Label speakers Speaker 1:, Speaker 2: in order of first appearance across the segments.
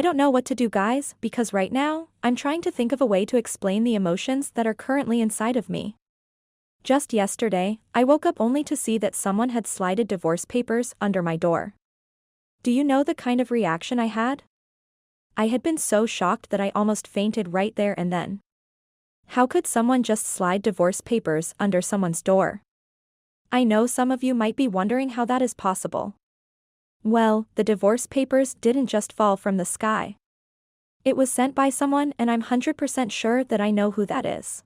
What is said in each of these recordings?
Speaker 1: I don't know what to do, guys, because right now, I'm trying to think of a way to explain the emotions that are currently inside of me. Just yesterday, I woke up only to see that someone had slided divorce papers under my door. Do you know the kind of reaction I had? I had been so shocked that I almost fainted right there and then. How could someone just slide divorce papers under someone's door? I know some of you might be wondering how that is possible. Well, the divorce papers didn't just fall from the sky. It was sent by someone, and I'm 100% sure that I know who that is.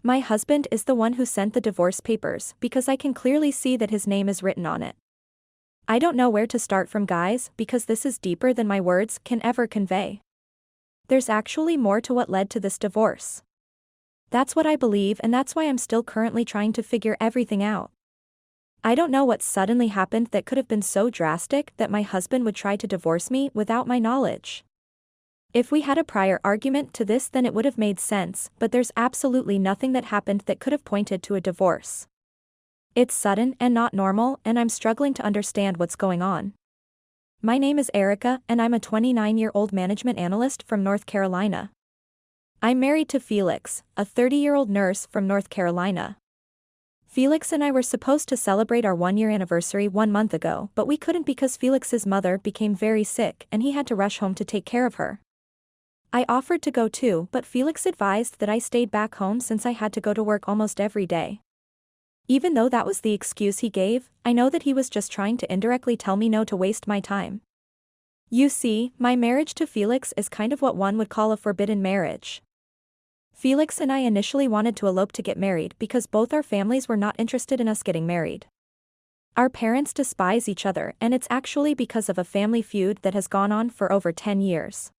Speaker 1: My husband is the one who sent the divorce papers because I can clearly see that his name is written on it. I don't know where to start from, guys, because this is deeper than my words can ever convey. There's actually more to what led to this divorce. That's what I believe, and that's why I'm still currently trying to figure everything out. I don't know what suddenly happened that could have been so drastic that my husband would try to divorce me without my knowledge. If we had a prior argument to this, then it would have made sense, but there's absolutely nothing that happened that could have pointed to a divorce. It's sudden and not normal, and I'm struggling to understand what's going on. My name is Erica, and I'm a 29-year-old management analyst from North Carolina. I'm married to Felix, a 30-year-old nurse from North Carolina. Felix and I were supposed to celebrate our 1-year anniversary 1 month ago, but we couldn't because Felix's mother became very sick and he had to rush home to take care of her. I offered to go too, but Felix advised that I stayed back home since I had to go to work almost every day. Even though that was the excuse he gave, I know that he was just trying to indirectly tell me no to waste my time. You see, my marriage to Felix is kind of what one would call a forbidden marriage. Felix and I initially wanted to elope to get married because both our families were not interested in us getting married. Our parents despise each other, and it's actually because of a family feud that has gone on for over 10 years.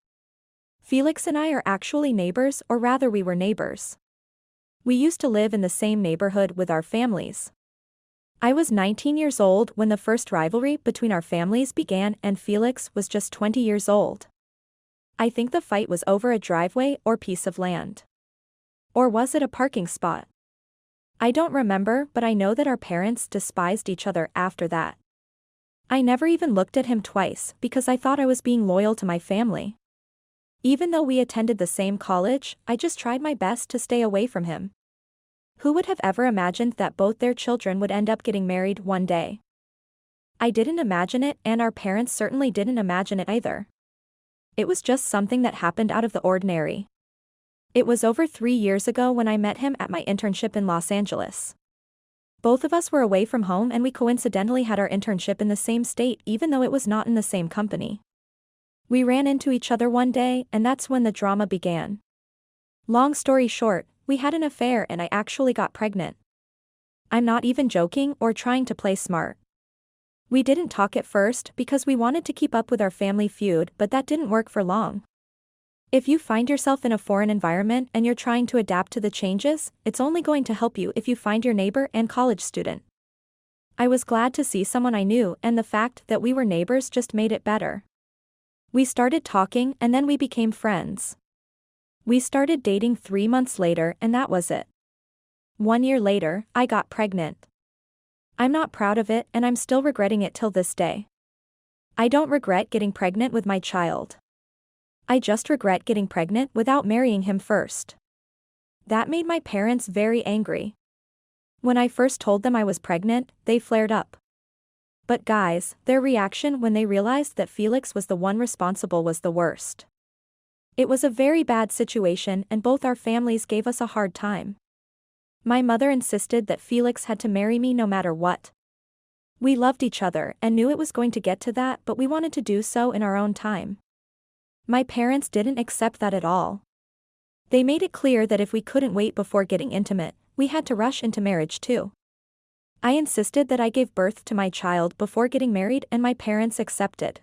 Speaker 1: Felix and I are actually neighbors, or rather we were neighbors. We used to live in the same neighborhood with our families. I was 19 years old when the first rivalry between our families began, and Felix was just 20 years old. I think the fight was over a driveway or piece of land. Or was it a parking spot? I don't remember, but I know that our parents despised each other after that. I never even looked at him twice because I thought I was being loyal to my family. Even though we attended the same college, I just tried my best to stay away from him. Who would have ever imagined that both their children would end up getting married one day? I didn't imagine it, and our parents certainly didn't imagine it either. It was just something that happened out of the ordinary. It was over 3 years ago when I met him at my internship in Los Angeles. Both of us were away from home, and we coincidentally had our internship in the same state even though it was not in the same company. We ran into each other one day, and that's when the drama began. Long story short, we had an affair and I actually got pregnant. I'm not even joking or trying to play smart. We didn't talk at first because we wanted to keep up with our family feud, but that didn't work for long. If you find yourself in a foreign environment and you're trying to adapt to the changes, it's only going to help you if you find your neighbor and college student. I was glad to see someone I knew, and the fact that we were neighbors just made it better. We started talking, and then we became friends. We started dating 3 months later, and that was it. 1 year later, I got pregnant. I'm not proud of it, and I'm still regretting it till this day. I don't regret getting pregnant with my child. I just regret getting pregnant without marrying him first. That made my parents very angry. When I first told them I was pregnant, they flared up. But guys, their reaction when they realized that Felix was the one responsible was the worst. It was a very bad situation, and both our families gave us a hard time. My mother insisted that Felix had to marry me no matter what. We loved each other and knew it was going to get to that, but we wanted to do so in our own time. My parents didn't accept that at all. They made it clear that if we couldn't wait before getting intimate, we had to rush into marriage too. I insisted that I gave birth to my child before getting married, and my parents accepted.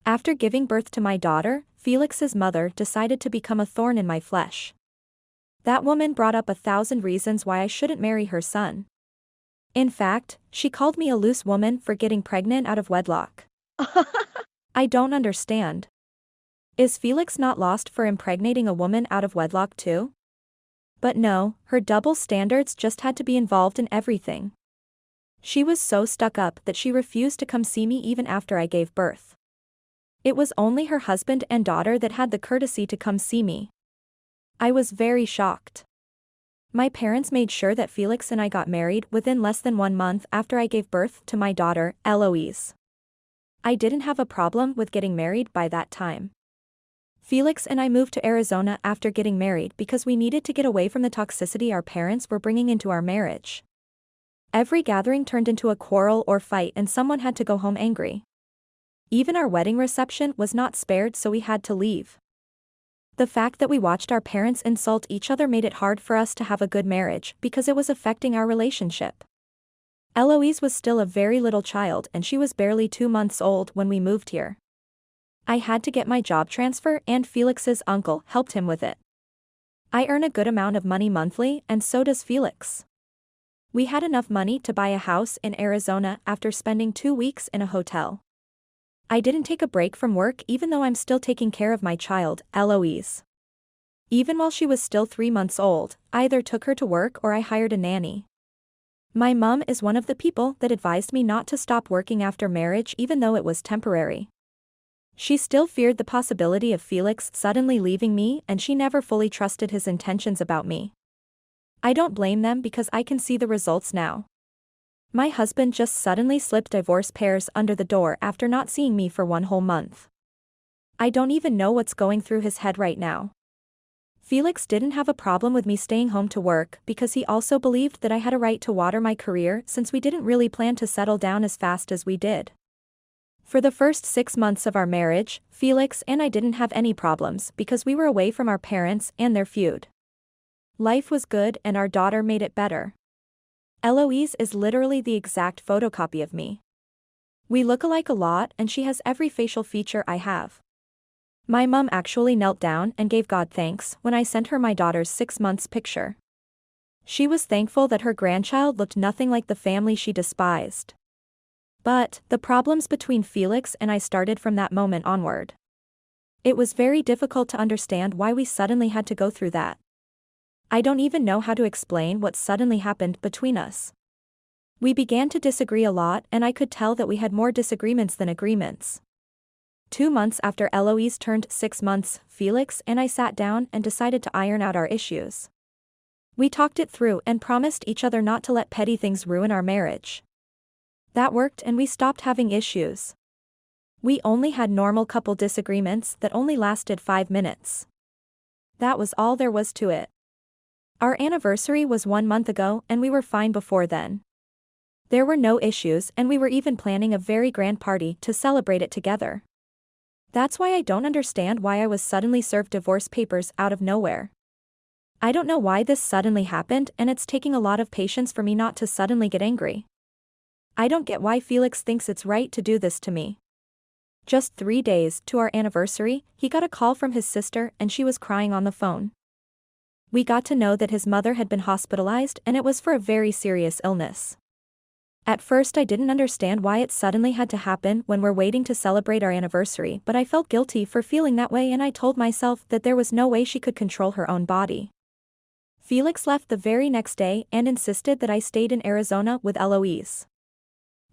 Speaker 1: After giving birth to my daughter, Felix's mother decided to become a thorn in my flesh. That woman brought up 1,000 reasons why I shouldn't marry her son. In fact, she called me a loose woman for getting pregnant out of wedlock. I don't understand. Is Felix not lost for impregnating a woman out of wedlock too? But no, her double standards just had to be involved in everything. She was so stuck up that she refused to come see me even after I gave birth. It was only her husband and daughter that had the courtesy to come see me. I was very shocked. My parents made sure that Felix and I got married within less than 1 month after I gave birth to my daughter, Eloise. I didn't have a problem with getting married by that time. Felix and I moved to Arizona after getting married because we needed to get away from the toxicity our parents were bringing into our marriage. Every gathering turned into a quarrel or fight and someone had to go home angry. Even our wedding reception was not spared, so we had to leave. The fact that we watched our parents insult each other made it hard for us to have a good marriage because it was affecting our relationship. Eloise was still a very little child and she was barely 2 months old when we moved here. I had to get my job transfer and Felix's uncle helped him with it. I earn a good amount of money monthly and so does Felix. We had enough money to buy a house in Arizona after spending 2 weeks in a hotel. I didn't take a break from work even though I'm still taking care of my child, Eloise. Even while she was still 3 months old, I either took her to work or I hired a nanny. My mom is one of the people that advised me not to stop working after marriage even though it was temporary. She still feared the possibility of Felix suddenly leaving me and she never fully trusted his intentions about me. I don't blame them because I can see the results now. My husband just suddenly slipped divorce papers under the door after not seeing me for 1 whole month. I don't even know what's going through his head right now. Felix didn't have a problem with me staying home to work because he also believed that I had a right to water my career since we didn't really plan to settle down as fast as we did. For the first 6 months of our marriage, Felix and I didn't have any problems because we were away from our parents and their feud. Life was good and our daughter made it better. Eloise is literally the exact photocopy of me. We look alike a lot and she has every facial feature I have. My mom actually knelt down and gave God thanks when I sent her my daughter's 6 months picture. She was thankful that her grandchild looked nothing like the family she despised. But, the problems between Felix and I started from that moment onward. It was very difficult to understand why we suddenly had to go through that. I don't even know how to explain what suddenly happened between us. We began to disagree a lot and I could tell that we had more disagreements than agreements. 2 months after Eloise turned 6 months, Felix and I sat down and decided to iron out our issues. We talked it through and promised each other not to let petty things ruin our marriage. That worked and we stopped having issues. We only had normal couple disagreements that only lasted 5 minutes. That was all there was to it. Our anniversary was 1 month ago and we were fine before then. There were no issues and we were even planning a very grand party to celebrate it together. That's why I don't understand why I was suddenly served divorce papers out of nowhere. I don't know why this suddenly happened and it's taking a lot of patience for me not to suddenly get angry. I don't get why Felix thinks it's right to do this to me. Just 3 days to our anniversary, he got a call from his sister and she was crying on the phone. We got to know that his mother had been hospitalized and it was for a very serious illness. At first I didn't understand why it suddenly had to happen when we're waiting to celebrate our anniversary, but I felt guilty for feeling that way and I told myself that there was no way she could control her own body. Felix left the very next day and insisted that I stayed in Arizona with Eloise.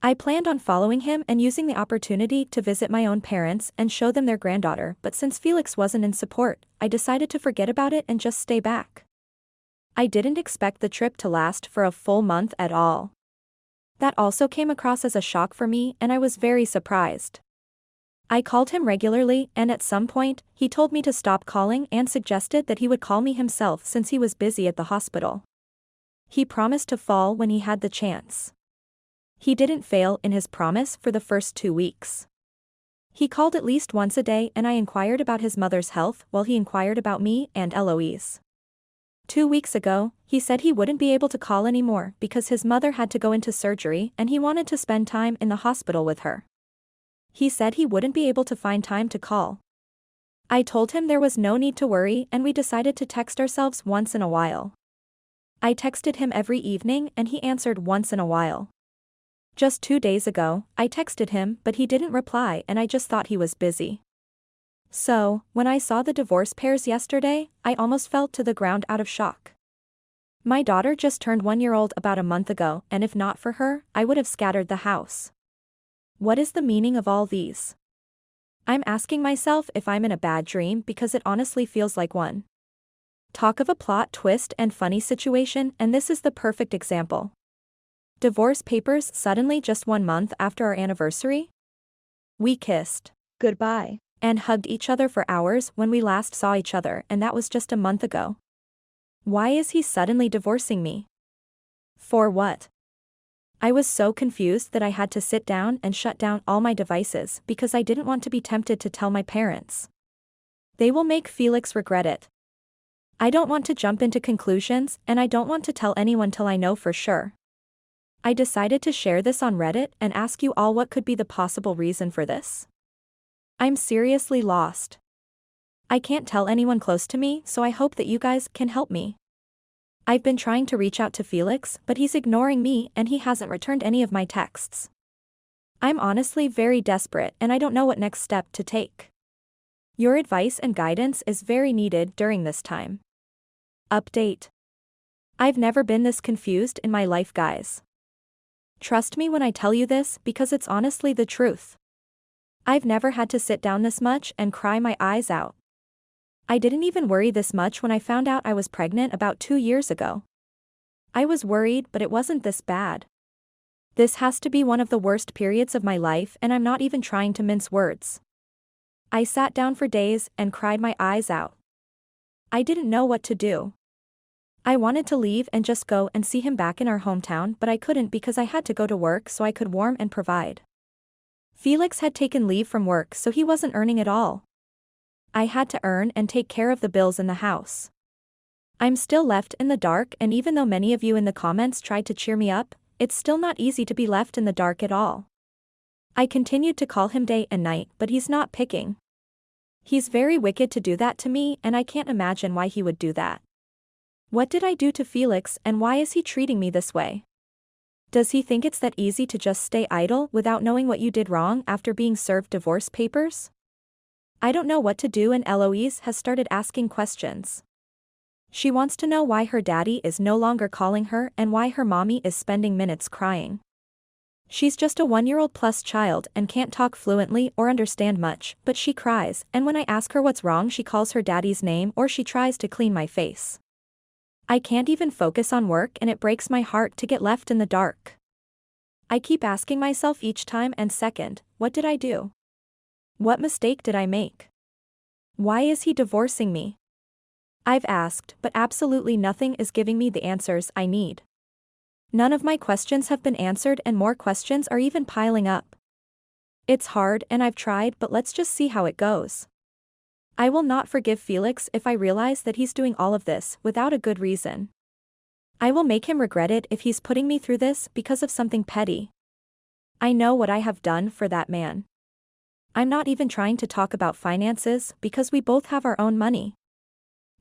Speaker 1: I planned on following him and using the opportunity to visit my own parents and show them their granddaughter, but since Felix wasn't in support, I decided to forget about it and just stay back. I didn't expect the trip to last for a full month at all. That also came across as a shock for me and I was very surprised. I called him regularly and at some point, he told me to stop calling and suggested that he would call me himself since he was busy at the hospital. He promised to fall when he had the chance. He didn't fail in his promise for the first 2 weeks. He called at least once a day and I inquired about his mother's health while he inquired about me and Eloise. 2 weeks ago, he said he wouldn't be able to call anymore because his mother had to go into surgery and he wanted to spend time in the hospital with her. He said he wouldn't be able to find time to call. I told him there was no need to worry and we decided to text ourselves once in a while. I texted him every evening and he answered once in a while. Just 2 days ago, I texted him but he didn't reply and I just thought he was busy. So, when I saw the divorce papers yesterday, I almost fell to the ground out of shock. My daughter just turned 1-year-old about a month ago and if not for her, I would have scattered the house. What is the meaning of all these? I'm asking myself if I'm in a bad dream because it honestly feels like one. Talk of a plot twist and funny situation, and this is the perfect example. Divorce papers suddenly just 1 month after our anniversary? We kissed goodbye and hugged each other for hours when we last saw each other, and that was just a month ago. Why is he suddenly divorcing me? For what? I was so confused that I had to sit down and shut down all my devices because I didn't want to be tempted to tell my parents. They will make Felix regret it. I don't want to jump into conclusions, and I don't want to tell anyone till I know for sure. I decided to share this on Reddit and ask you all what could be the possible reason for this. I'm seriously lost. I can't tell anyone close to me, so I hope that you guys can help me. I've been trying to reach out to Felix, but he's ignoring me and he hasn't returned any of my texts. I'm honestly very desperate and I don't know what next step to take. Your advice and guidance is very needed during this time. Update. I've never been this confused in my life, guys. Trust me when I tell you this because it's honestly the truth. I've never had to sit down this much and cry my eyes out. I didn't even worry this much when I found out I was pregnant about 2 years ago. I was worried, but it wasn't this bad. This has to be one of the worst periods of my life, and I'm not even trying to mince words. I sat down for days and cried my eyes out. I didn't know what to do. I wanted to leave and just go and see him back in our hometown, but I couldn't because I had to go to work so I could warm and provide. Felix had taken leave from work, so he wasn't earning at all. I had to earn and take care of the bills in the house. I'm still left in the dark, and even though many of you in the comments tried to cheer me up, it's still not easy to be left in the dark at all. I continued to call him day and night, but he's not picking. He's very wicked to do that to me, and I can't imagine why he would do that. What did I do to Felix, and why is he treating me this way? Does he think it's that easy to just stay idle without knowing what you did wrong after being served divorce papers? I don't know what to do, and Eloise has started asking questions. She wants to know why her daddy is no longer calling her and why her mommy is spending minutes crying. She's just a 1-year-old plus child and can't talk fluently or understand much, but she cries, and when I ask her what's wrong she calls her daddy's name or she tries to clean my face. I can't even focus on work, and it breaks my heart to get left in the dark. I keep asking myself each time and second, what did I do? What mistake did I make? Why is he divorcing me? I've asked, but absolutely nothing is giving me the answers I need. None of my questions have been answered, and more questions are even piling up. It's hard, and I've tried, but let's just see how it goes. I will not forgive Felix if I realize that he's doing all of this without a good reason. I will make him regret it if he's putting me through this because of something petty. I know what I have done for that man. I'm not even trying to talk about finances because we both have our own money.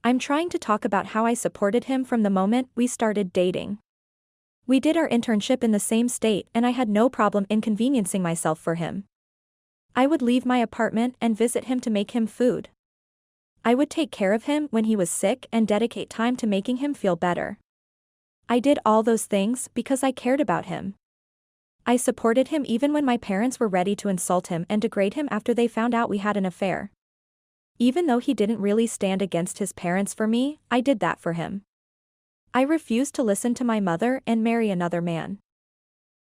Speaker 1: I'm trying to talk about how I supported him from the moment we started dating. We did our internship in the same state, and I had no problem inconveniencing myself for him. I would leave my apartment and visit him to make him food. I would take care of him when he was sick and dedicate time to making him feel better. I did all those things because I cared about him. I supported him even when my parents were ready to insult him and degrade him after they found out we had an affair. Even though he didn't really stand against his parents for me, I did that for him. I refused to listen to my mother and marry another man.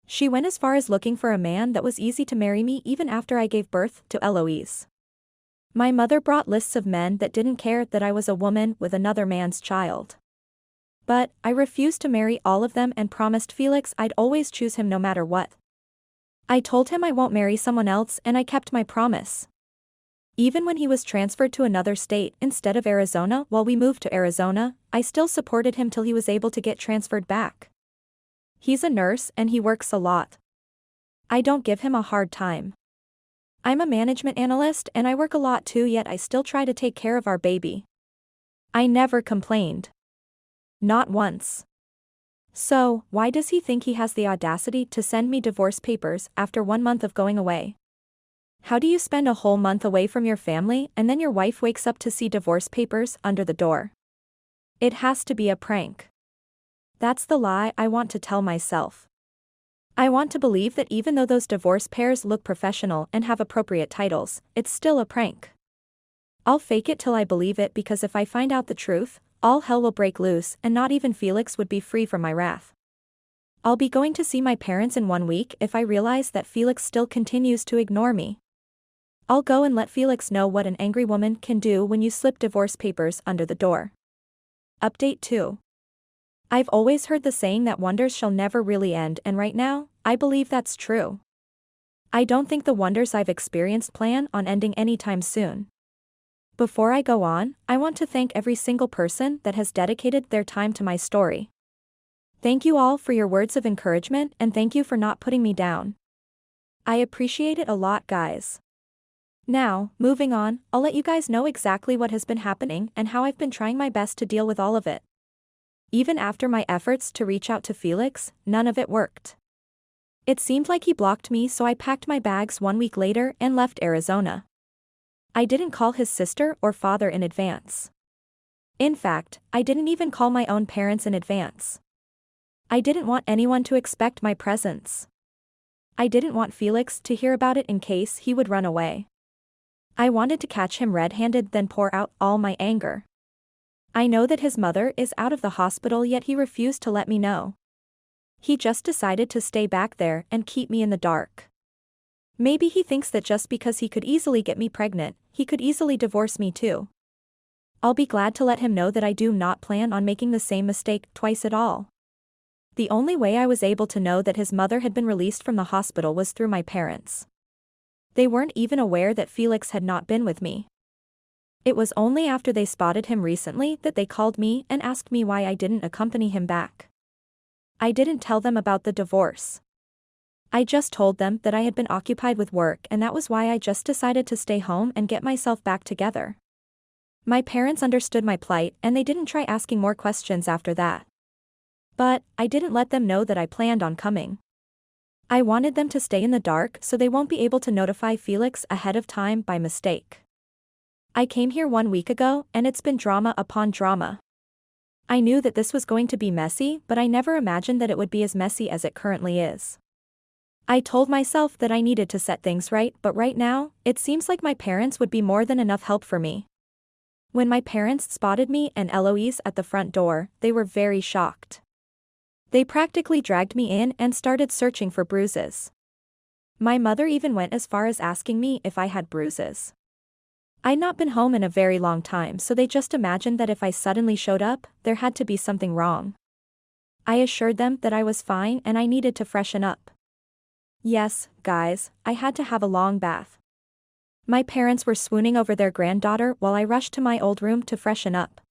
Speaker 1: She went as far as looking for a man that was easy to marry me even after I gave birth to Eloise. My mother brought lists of men that didn't care that I was a woman with another man's child. But I refused to marry all of them and promised Felix I'd always choose him no matter what. I told him I won't marry someone else, and I kept my promise. Even when he was transferred to another state instead of Arizona while we moved to Arizona, I still supported him till he was able to get transferred back. He's a nurse and he works a lot. I don't give him a hard time. I'm a management analyst and I work a lot too, yet I still try to take care of our baby. I never complained. Not once. So, why does he think he has the audacity to send me divorce papers after 1 month of going away? How do you spend a whole month away from your family and then your wife wakes up to see divorce papers under the door? It has to be a prank. That's the lie I want to tell myself. I want to believe that even though those divorce pairs look professional and have appropriate titles, it's still a prank. I'll fake it till I believe it, because if I find out the truth, all hell will break loose and not even Felix would be free from my wrath. I'll be going to see my parents in 1 week if I realize that Felix still continues to ignore me. I'll go and let Felix know what an angry woman can do when you slip divorce papers under the door. Update 2. I've always heard the saying that wonders shall never really end, and right now, I believe that's true. I don't think the wonders I've experienced plan on ending anytime soon. Before I go on, I want to thank every single person that has dedicated their time to my story. Thank you all for your words of encouragement, and thank you for not putting me down. I appreciate it a lot, guys. Now, moving on, I'll let you guys know exactly what has been happening and how I've been trying my best to deal with all of it. Even after my efforts to reach out to Felix, none of it worked. It seemed like he blocked me, so I packed my bags 1 week later and left Arizona. I didn't call his sister or father in advance. In fact, I didn't even call my own parents in advance. I didn't want anyone to expect my presence. I didn't want Felix to hear about it in case he would run away. I wanted to catch him red-handed, then pour out all my anger. I know that his mother is out of the hospital, yet he refused to let me know. He just decided to stay back there and keep me in the dark. Maybe he thinks that just because he could easily get me pregnant, he could easily divorce me too. I'll be glad to let him know that I do not plan on making the same mistake twice at all. The only way I was able to know that his mother had been released from the hospital was through my parents. They weren't even aware that Felix had not been with me. It was only after they spotted him recently that they called me and asked me why I didn't accompany him back. I didn't tell them about the divorce. I just told them that I had been occupied with work, and that was why I just decided to stay home and get myself back together. My parents understood my plight, and they didn't try asking more questions after that. But I didn't let them know that I planned on coming. I wanted them to stay in the dark so they won't be able to notify Felix ahead of time by mistake. I came here 1 week ago, and it's been drama upon drama. I knew that this was going to be messy, but I never imagined that it would be as messy as it currently is. I told myself that I needed to set things right, but right now, it seems like my parents would be more than enough help for me. When my parents spotted me and Eloise at the front door, they were very shocked. They practically dragged me in and started searching for bruises. My mother even went as far as asking me if I had bruises. I'd not been home in a very long time, so they just imagined that if I suddenly showed up, there had to be something wrong. I assured them that I was fine and I needed to freshen up. Yes, guys, I had to have a long bath. My parents were swooning over their granddaughter while I rushed to my old room to freshen up.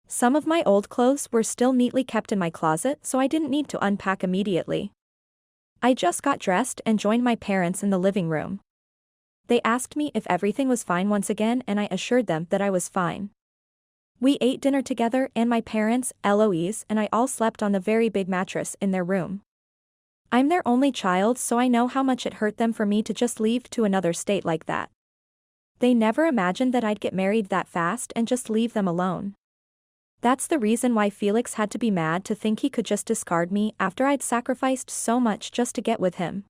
Speaker 1: Some of my old clothes were still neatly kept in my closet, so I didn't need to unpack immediately. I just got dressed and joined my parents in the living room. They asked me if everything was fine once again, and I assured them that I was fine. We ate dinner together, and my parents, Eloise, and I all slept on the very big mattress in their room. I'm their only child, so I know how much it hurt them for me to just leave to another state like that. They never imagined that I'd get married that fast and just leave them alone. That's the reason why Felix had to be mad to think he could just discard me after I'd sacrificed so much just to get with him.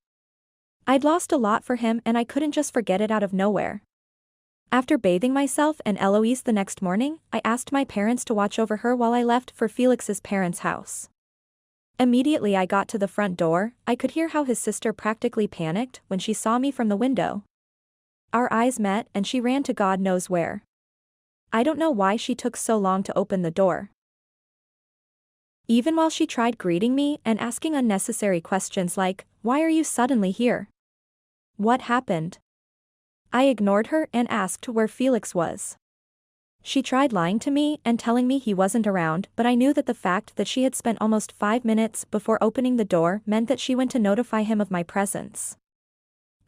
Speaker 1: I'd lost a lot for him, and I couldn't just forget it out of nowhere. After bathing myself and Eloise the next morning, I asked my parents to watch over her while I left for Felix's parents' house. Immediately I got to the front door, I could hear how his sister practically panicked when she saw me from the window. Our eyes met and she ran to God knows where. I don't know why she took so long to open the door. Even while she tried greeting me and asking unnecessary questions like, "Why are you suddenly here? What happened?" I ignored her and asked where Felix was. She tried lying to me and telling me he wasn't around, but I knew that the fact that she had spent almost 5 minutes before opening the door meant that she went to notify him of my presence.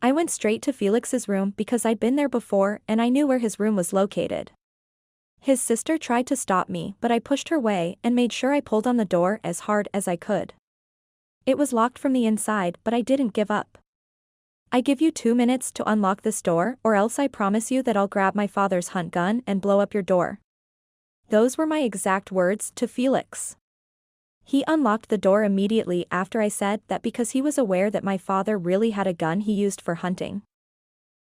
Speaker 1: I went straight to Felix's room because I'd been there before and I knew where his room was located. His sister tried to stop me, but I pushed her away and made sure I pulled on the door as hard as I could. It was locked from the inside, but I didn't give up. "I give you 2 minutes to unlock this door, or else I promise you that I'll grab my father's hunt gun and blow up your door." Those were my exact words to Felix. He unlocked the door immediately after I said that because he was aware that my father really had a gun he used for hunting.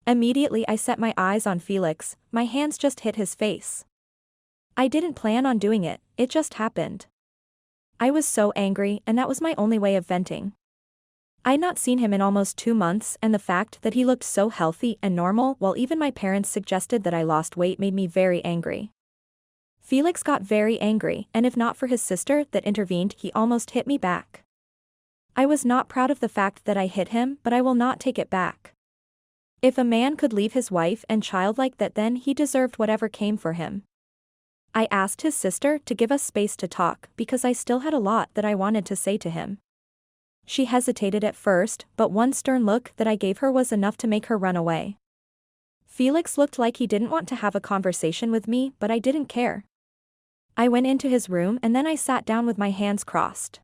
Speaker 1: Immediately I set my eyes on Felix, my hands just hit his face. I didn't plan on doing it, it just happened. I was so angry and that was my only way of venting. I'd not seen him in almost 2 months and the fact that he looked so healthy and normal while even my parents suggested that I lost weight made me very angry. Felix got very angry and if not for his sister that intervened he almost hit me back. I was not proud of the fact that I hit him but I will not take it back. If a man could leave his wife and child like that then he deserved whatever came for him. I asked his sister to give us space to talk because I still had a lot that I wanted to say to him. She hesitated at first but one stern look that I gave her was enough to make her run away. Felix looked like he didn't want to have a conversation with me but I didn't care. I went into his room and then I sat down with my hands crossed.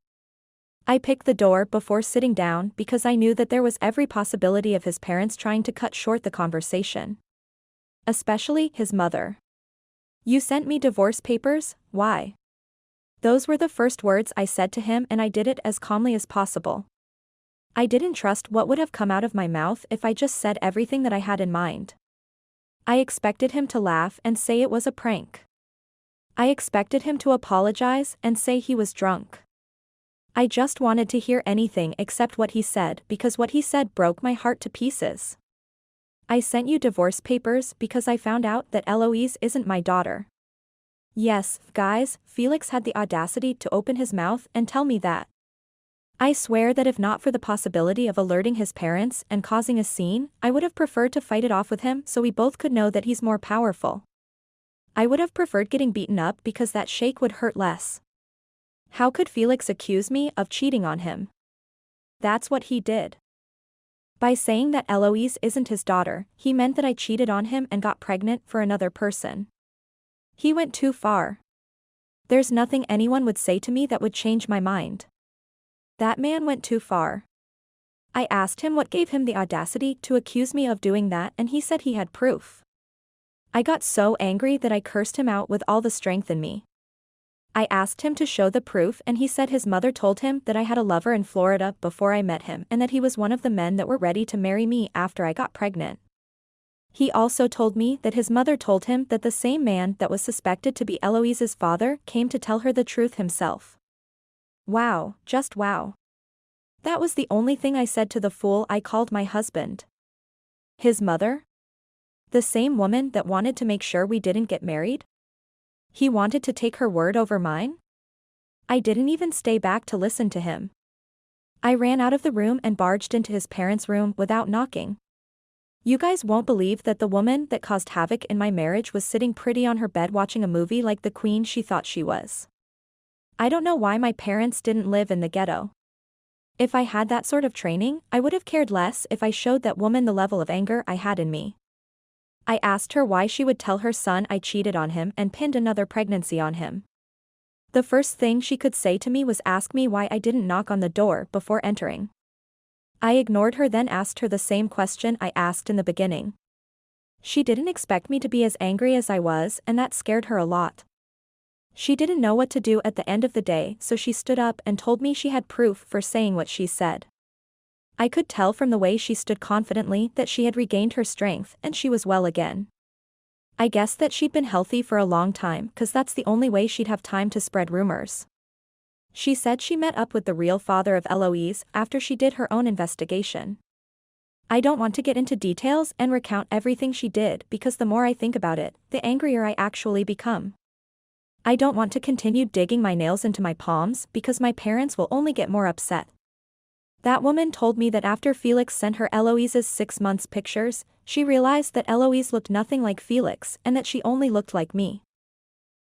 Speaker 1: I picked the door before sitting down because I knew that there was every possibility of his parents trying to cut short the conversation. Especially his mother. "You sent me divorce papers, why?" Those were the first words I said to him and I did it as calmly as possible. I didn't trust what would have come out of my mouth if I just said everything that I had in mind. I expected him to laugh and say it was a prank. I expected him to apologize and say he was drunk. I just wanted to hear anything except what he said because what he said broke my heart to pieces. "I sent you divorce papers because I found out that Eloise isn't my daughter." Yes, guys, Felix had the audacity to open his mouth and tell me that. I swear that if not for the possibility of alerting his parents and causing a scene, I would have preferred to fight it off with him so we both could know that he's more powerful. I would have preferred getting beaten up because that shake would hurt less. How could Felix accuse me of cheating on him? That's what he did. By saying that Eloise isn't his daughter, he meant that I cheated on him and got pregnant for another person. He went too far. There's nothing anyone would say to me that would change my mind. That man went too far. I asked him what gave him the audacity to accuse me of doing that and he said he had proof. I got so angry that I cursed him out with all the strength in me. I asked him to show the proof and he said his mother told him that I had a lover in Florida before I met him and that he was one of the men that were ready to marry me after I got pregnant. He also told me that his mother told him that the same man that was suspected to be Eloise's father came to tell her the truth himself. Wow, just wow. That was the only thing I said to the fool I called my husband. His mother? The same woman that wanted to make sure we didn't get married? He wanted to take her word over mine? I didn't even stay back to listen to him. I ran out of the room and barged into his parents' room without knocking. You guys won't believe that the woman that caused havoc in my marriage was sitting pretty on her bed watching a movie like the queen she thought she was. I don't know why my parents didn't live in the ghetto. If I had that sort of training, I would have cared less if I showed that woman the level of anger I had in me. I asked her why she would tell her son I cheated on him and pinned another pregnancy on him. The first thing she could say to me was ask me why I didn't knock on the door before entering. I ignored her then asked her the same question I asked in the beginning. She didn't expect me to be as angry as I was and that scared her a lot. She didn't know what to do at the end of the day so she stood up and told me she had proof for saying what she said. I could tell from the way she stood confidently that she had regained her strength and she was well again. I guess that she'd been healthy for a long time cause that's the only way she'd have time to spread rumors. She said she met up with the real father of Eloise after she did her own investigation. I don't want to get into details and recount everything she did because the more I think about it, the angrier I actually become. I don't want to continue digging my nails into my palms because my parents will only get more upset. That woman told me that after Felix sent her Eloise's 6 months pictures, she realized that Eloise looked nothing like Felix and that she only looked like me.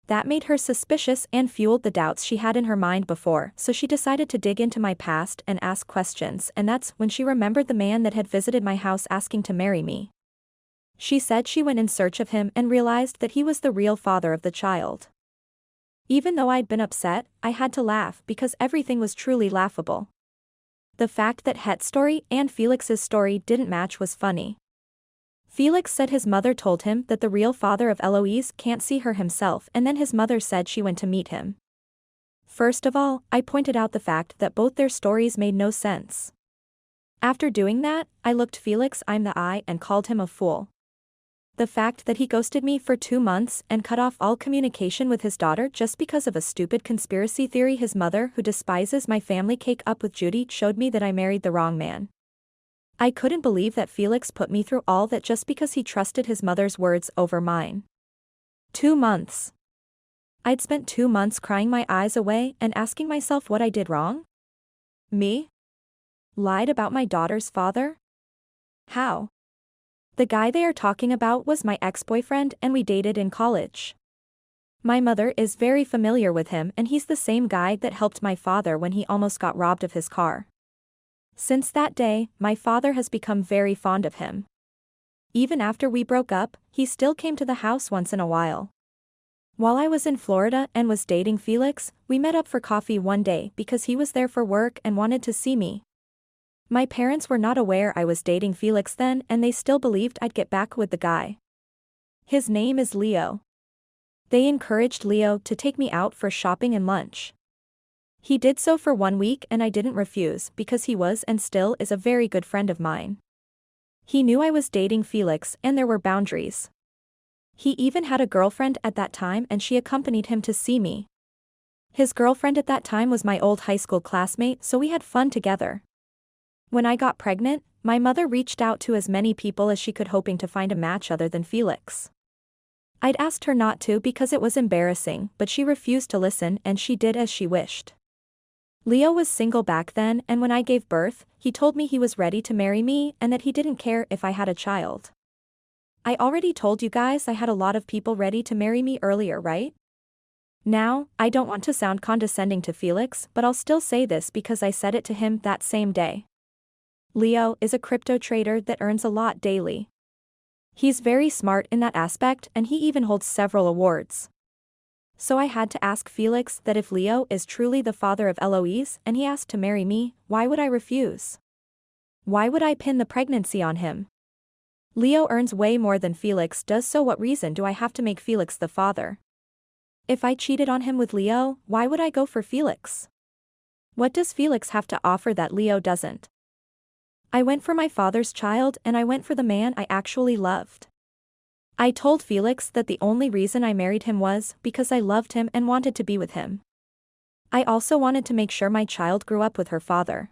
Speaker 1: That made her suspicious and fueled the doubts she had in her mind before, so she decided to dig into my past and ask questions and that's when she remembered the man that had visited my house asking to marry me. She said she went in search of him and realized that he was the real father of the child. Even though I'd been upset, I had to laugh because everything was truly laughable. The fact that Het's story and Felix's story didn't match was funny. Felix said his mother told him that the real father of Eloise can't see her himself and then his mother said she went to meet him. First of all, I pointed out the fact that both their stories made no sense. After doing that, I looked Felix in the eye and called him a fool. The fact that he ghosted me for 2 months and cut off all communication with his daughter just because of a stupid conspiracy theory his mother who despises my family cake up with Judy showed me that I married the wrong man. I couldn't believe that Felix put me through all that just because he trusted his mother's words over mine. 2 months. I'd spent 2 months crying my eyes away and asking myself what I did wrong. Me? Lied about my daughter's father? How? The guy they are talking about was my ex-boyfriend and we dated in college. My mother is very familiar with him and he's the same guy that helped my father when he almost got robbed of his car. Since that day, my father has become very fond of him. Even after we broke up, he still came to the house once in a while. While I was in Florida and was dating Felix, we met up for coffee one day because he was there for work and wanted to see me. My parents were not aware I was dating Felix then and they still believed I'd get back with the guy. His name is Leo. They encouraged Leo to take me out for shopping and lunch. He did so for 1 week and I didn't refuse because he was and still is a very good friend of mine. He knew I was dating Felix and there were boundaries. He even had a girlfriend at that time and she accompanied him to see me. His girlfriend at that time was my old high school classmate so we had fun together. When I got pregnant, my mother reached out to as many people as she could hoping to find a match other than Felix. I'd asked her not to because it was embarrassing but she refused to listen and she did as she wished. Leo was single back then and when I gave birth, he told me he was ready to marry me and that he didn't care if I had a child. I already told you guys I had a lot of people ready to marry me earlier, right? Now, I don't want to sound condescending to Felix but I'll still say this because I said it to him that same day. Leo is a crypto trader that earns a lot daily. He's very smart in that aspect and he even holds several awards. So I had to ask Felix that if Leo is truly the father of Eloise and he asked to marry me, why would I refuse? Why would I pin the pregnancy on him? Leo earns way more than Felix does so what reason do I have to make Felix the father? If I cheated on him with Leo, why would I go for Felix? What does Felix have to offer that Leo doesn't? I went for my father's child and I went for the man I actually loved. I told Felix that the only reason I married him was because I loved him and wanted to be with him. I also wanted to make sure my child grew up with her father.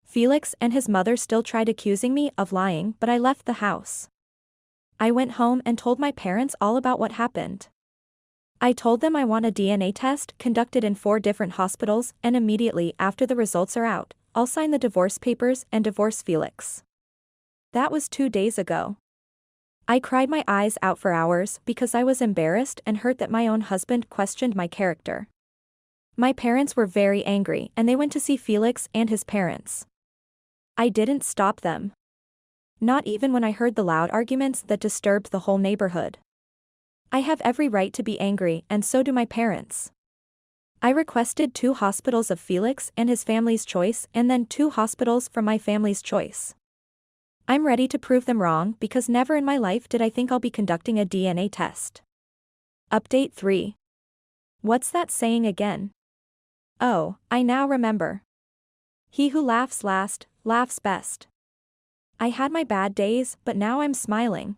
Speaker 1: Felix and his mother still tried accusing me of lying but I left the house. I went home and told my parents all about what happened. I told them I want a DNA test conducted in 4 different hospitals and immediately after the results are out, I'll sign the divorce papers and divorce Felix. That was 2 days ago. I cried my eyes out for hours because I was embarrassed and hurt that my own husband questioned my character. My parents were very angry and they went to see Felix and his parents. I didn't stop them. Not even when I heard the loud arguments that disturbed the whole neighborhood. I have every right to be angry and so do my parents. I requested 2 hospitals of Felix and his family's choice and then 2 hospitals from my family's choice. I'm ready to prove them wrong because never in my life did I think I'll be conducting a DNA test. Update 3. What's that saying again? Oh, I now remember. He who laughs last, laughs best. I had my bad days but now I'm smiling.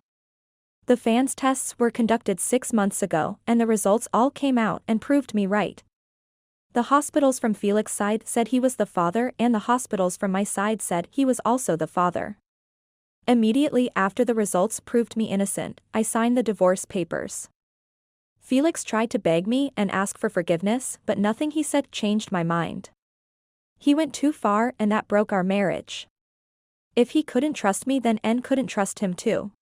Speaker 1: The fans tests were conducted 6 months ago and the results all came out and proved me right. The hospitals from Felix's side said he was the father and the hospitals from my side said he was also the father. Immediately after the results proved me innocent, I signed the divorce papers. Felix tried to beg me and ask for forgiveness but nothing he said changed my mind. He went too far and that broke our marriage. If he couldn't trust me then N couldn't trust him too.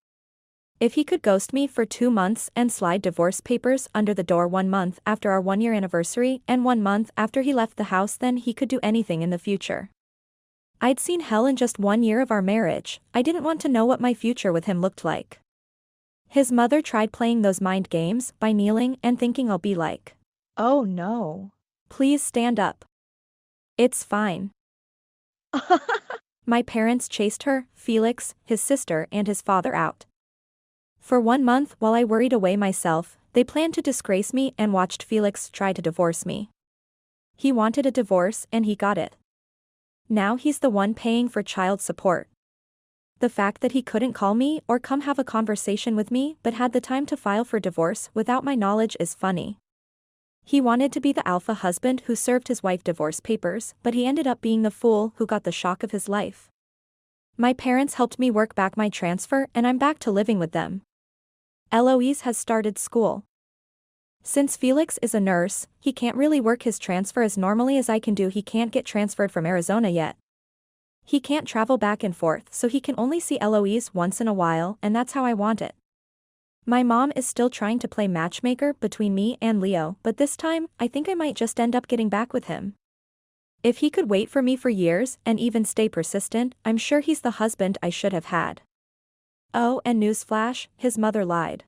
Speaker 1: If he could ghost me for 2 months and slide divorce papers under the door 1 month after our 1-year anniversary and 1 month after he left the house then he could do anything in the future. I'd seen hell in just 1 year of our marriage, I didn't want to know what my future with him looked like. His mother tried playing those mind games by kneeling and thinking I'll be like, "Oh no. Please stand up. It's fine." My parents chased her, Felix, his sister and his father out. For 1 month while I worried away myself, they planned to disgrace me and watched Felix try to divorce me. He wanted a divorce and he got it. Now he's the one paying for child support. The fact that he couldn't call me or come have a conversation with me but had the time to file for divorce without my knowledge is funny. He wanted to be the alpha husband who served his wife divorce papers, but he ended up being the fool who got the shock of his life. My parents helped me work back my transfer and I'm back to living with them. Eloise has started school. Since Felix is a nurse, he can't really work his transfer as normally as I can do. He can't get transferred from Arizona yet. He can't travel back and forth, so he can only see Eloise once in a while, and that's how I want it. My mom is still trying to play matchmaker between me and Leo, but this time, I think I might just end up getting back with him. If he could wait for me for years and even stay persistent, I'm sure he's the husband I should have had. Oh, and newsflash, his mother lied.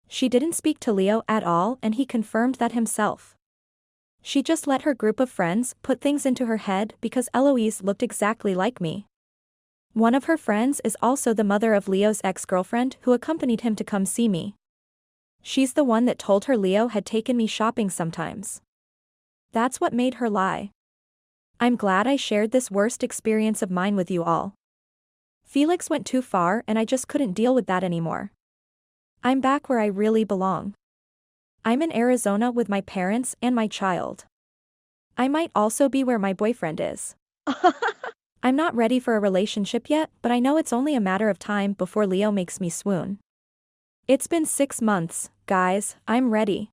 Speaker 1: She didn't speak to Leo at all and he confirmed that himself. She just let her group of friends put things into her head because Eloise looked exactly like me. One of her friends is also the mother of Leo's ex-girlfriend who accompanied him to come see me. She's the one that told her Leo had taken me shopping sometimes. That's what made her lie. I'm glad I shared this worst experience of mine with you all. Felix went too far and I just couldn't deal with that anymore. I'm back where I really belong. I'm in Arizona with my parents and my child. I might also be where my boyfriend is. I'm not ready for a relationship yet, but I know it's only a matter of time before Leo makes me swoon. It's been 6 months, guys, I'm ready.